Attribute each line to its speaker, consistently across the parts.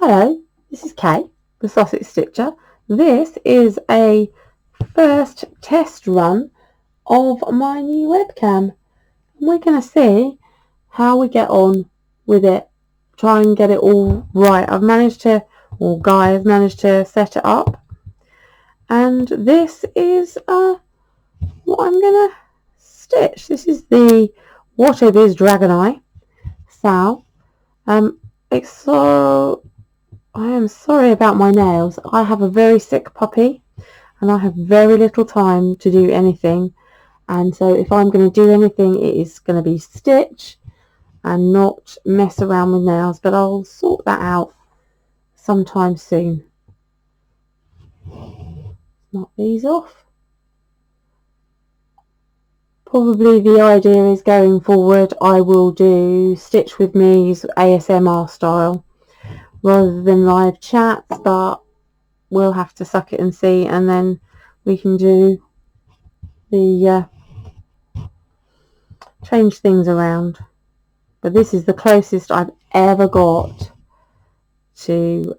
Speaker 1: Hello, this is Kay, the Sausage Stitcher. This is a first test run of my new webcam. We're going to see how we get on with it, try and get it all right. I've managed to, or Guy has managed to set it up. And this is what I'm going to stitch. This is the Wattobizz Dragon Eye SAL. It's so... I am sorry about my nails. I have a very sick puppy and I have very little time to do anything, and so if I'm going to do anything it is going to be stitch and not mess around with nails, but I'll sort that out sometime soon. Knock these off. Probably the idea is going forward I will do Stitch With Me's ASMR style rather than live chats, but we'll have to suck it and see, and then we can do the change things around. But this is the closest I've ever got to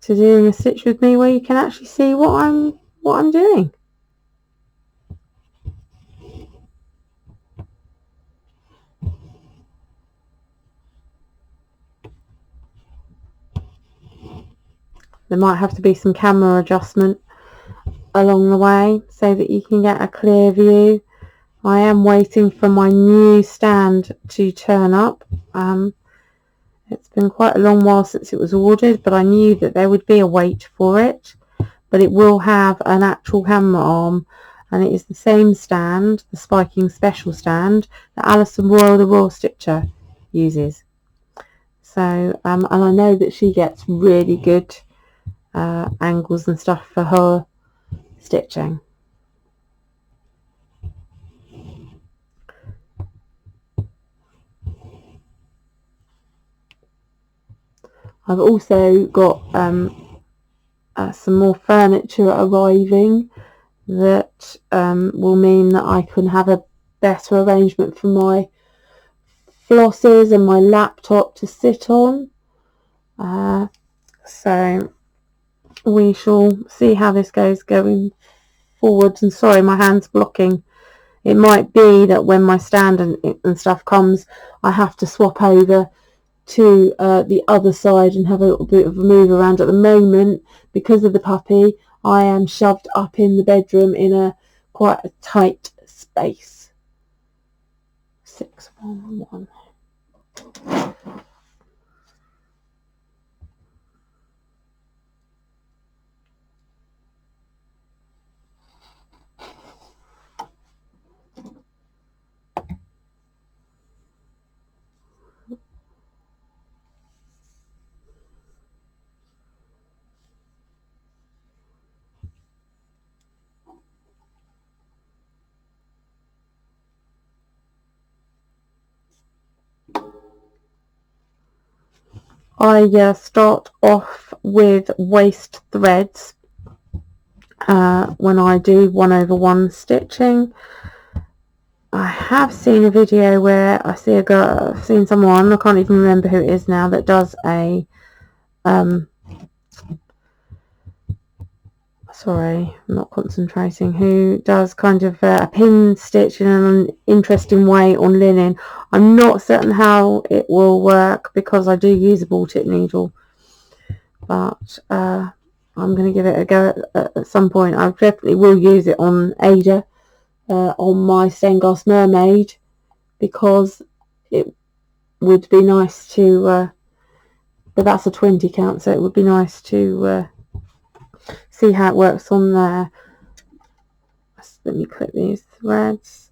Speaker 1: doing a Stitch With Me where you can actually see what I'm doing. There might have to be some camera adjustment along the way so that you can get a clear view. I am waiting for my new stand to turn up. It's been quite a long while since it was ordered, but I knew that there would be a wait for it. But it will have an actual camera arm, and it is the same stand, the Spiking Special stand, that Alison Royal, the Royal Stitcher, uses. So, and I know that she gets really good angles and stuff for her stitching. I've also got some more furniture arriving that will mean that I can have a better arrangement for my flosses and my laptop to sit on. So we shall see how this goes going forwards. And sorry, my hand's blocking. It might be that when my stand and stuff comes, I have to swap over to the other side and have a little bit of a move around. At the moment, because of the puppy, I am shoved up in the bedroom in a quite a tight space. 611. I start off with waist threads when I do 1/1 stitching. I have seen a video where I see a girl, I've seen someone, I can't even remember who it is now, that does a sorry, I'm not concentrating, who does kind of a pin stitch in an interesting way on linen. I'm not certain how it will work because I do use a ball tip needle, but I'm going to give it a go at some point. I definitely will use it on Ada, on my stained glass mermaid, because it would be nice to, but that's a 20 count, so it would be nice to see how it works on there. Let me clip these threads.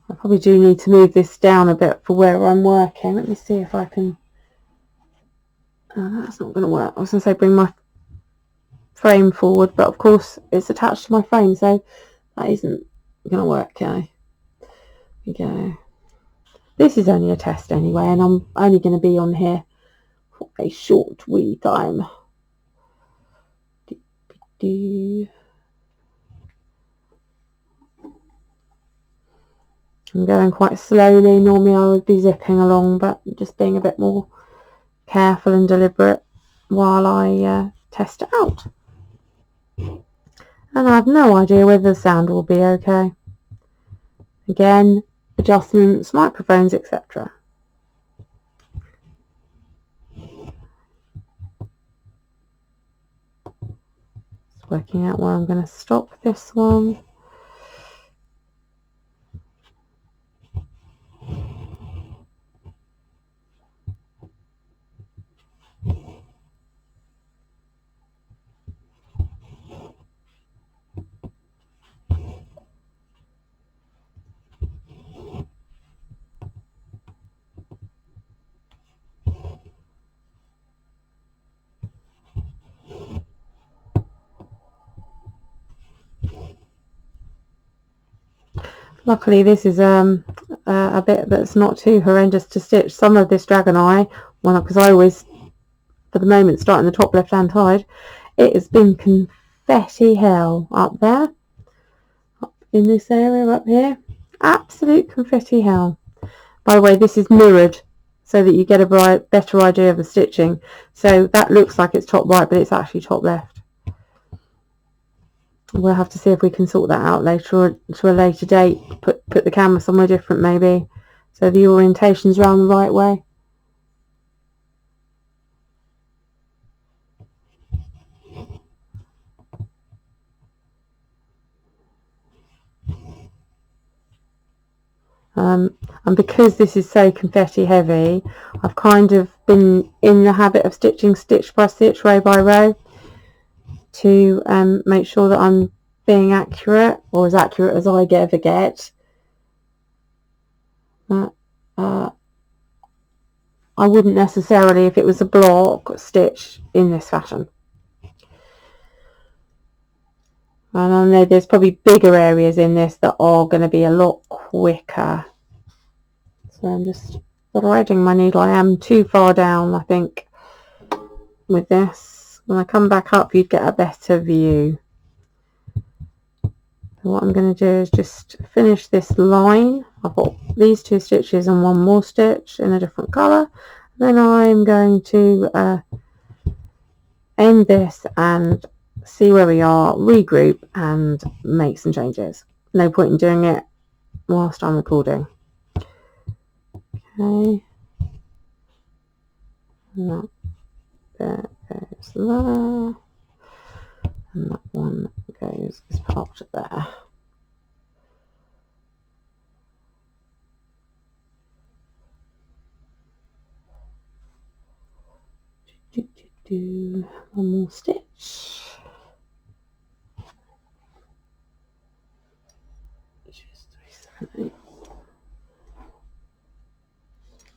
Speaker 1: I probably do need to move this down a bit for where I'm working. Let me see if I can. That's not going to work. I was going to say bring my frame forward, but of course it's attached to my frame, so that isn't going to work. Okay. Here we go. This is only a test anyway, and I'm only going to be on here for a short wee time. I'm going quite slowly. Normally I would be zipping along, but just being a bit more careful and deliberate while I test it out. And I have no idea whether the sound will be okay. Again, adjustments, microphones, etc. Just working out where I'm going to stop this one. Luckily this is a bit that's not too horrendous to stitch. Some of this dragon eye, because I always, for the moment, start in the top left hand side, it has been confetti hell up there, up in this area up here, absolute confetti hell. By the way, this is mirrored so that you get a better idea of the stitching. So that looks like it's top right, but it's actually top left. We'll have to see if we can sort that out later, or to a later date. Put the camera somewhere different maybe, so the orientation's around the right way. And because this is so confetti heavy, I've kind of been in the habit of stitching stitch by stitch, row by row, to make sure that I'm being accurate, or as accurate as I ever get. I wouldn't necessarily, if it was a block, stitch in this fashion. And I know there's probably bigger areas in this that are going to be a lot quicker. So I'm just threading my needle. I am too far down, I think, with this. When I come back up, you'd get a better view. So what I'm going to do is just finish this line. I've got these 2 stitches and 1 more stitch in a different colour. Then I'm going to end this and see where we are, regroup and make some changes. No point in doing it whilst I'm recording. Okay. And that there goes there. And that one goes as part of there. One more stitch.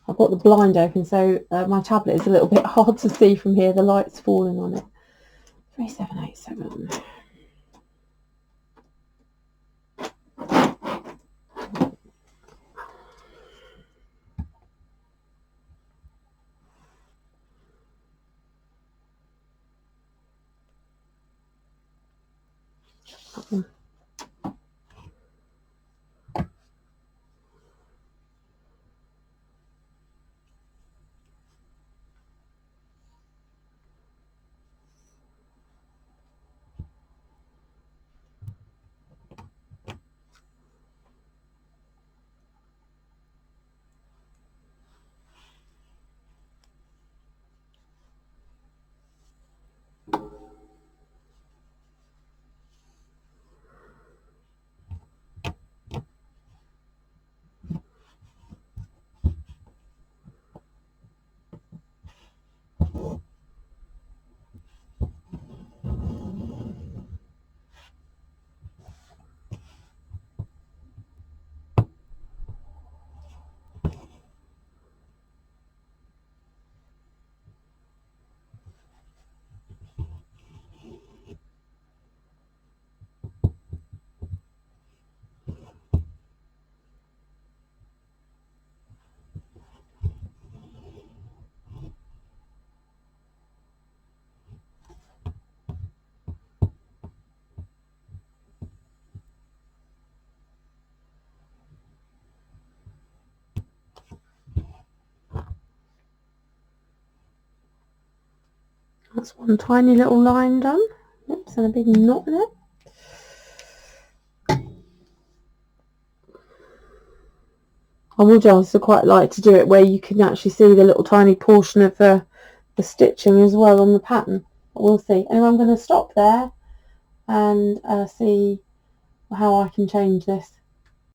Speaker 1: I've got the blind open, so my tablet is a little bit hard to see from here. The light's falling on it. 3787. That's one tiny little line done. Oops, and a big knot in it. I would also quite like to do it where you can actually see the little tiny portion of the stitching as well on the pattern. But we'll see. Anyway, I'm going to stop there and see how I can change this.